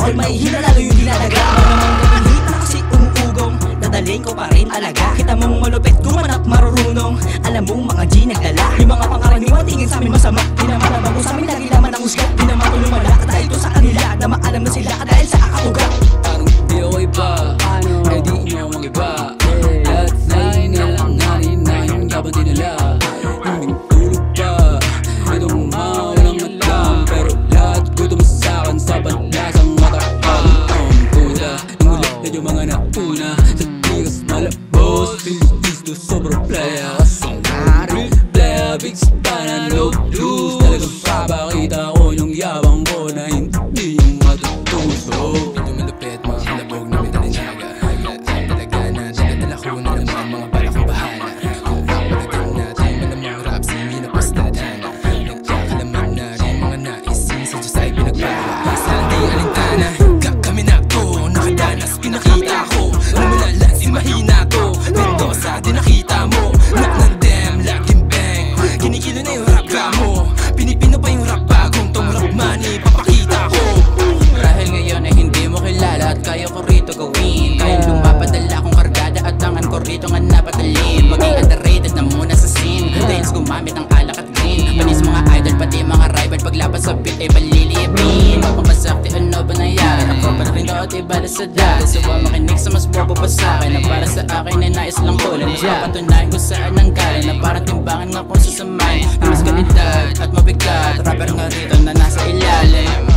bawal mahihina lalo yung dinadaga. Maramang kapilit na kasi umuugong, dadalhin ko pa rin talaga. Kita mong malupit, guman at marurunong. Alam mong mga G nagdala, yung mga pangkaraniwan tingin sa amin masama. Di naman nabago sa amin, lagi naman ang husga. Di naman ko lumala, dahil to sa kanila na maalam na sila dahil sa kakauga. Parang di ako iba, eh di nyo mag-iba. Lahat na inaalanganin na yung gabati nila. Hindi tulog pa, itong maulang matlam. Pero lahat gutom sa'kin sa panlasang matakam. Puta, yung ulit na yung mga nauna sa tigas malabos. Pisto sobrang playa, kasangari playa, big span, low blues. Talagang papakita ko yung yabang ko na hindi yung matutusok. Ito malupit, mga kalabog na may talinaga. Talaga na, daladala ko na naman mga balakang bahala. Palagyan natin malamang rap, hindi na pastadana. Nagkakalaman na rin mga naisin sa Diyos ay pinagpala. Sa di alintana, kami na ko, nakadanas pinakita ko. Lumalala si mahina to, Mendoza di nakita mo. Nak ng dem, laging bang, kinikilo na yung rap ka mo. Pinipino pa yung rap bagong tong rap money, papakita ko. Marahil ngayon ay hindi mo kilala at kaya ko rito gawin. Kaya lumapadala kong kargada at tangan ko rito nga napatalin. Maging underrated na muna sa scene, dahil gumamit ng alak at green. Panis mga idol pati mga rival, paglaban sa beat ay balilipin. Mapapasakti ano ba nangyari, ako pa rin doon ay bala sa dati. Suwa makinig sa mas bobo pa sa'kin, na para sa akin ay nais lang ko. Mas mapatunayan kung saan ang galing, na parang timbangan nga kung sasamayin. Na mas kalidad at mabigat, rapper nga rito na nasa ilalim.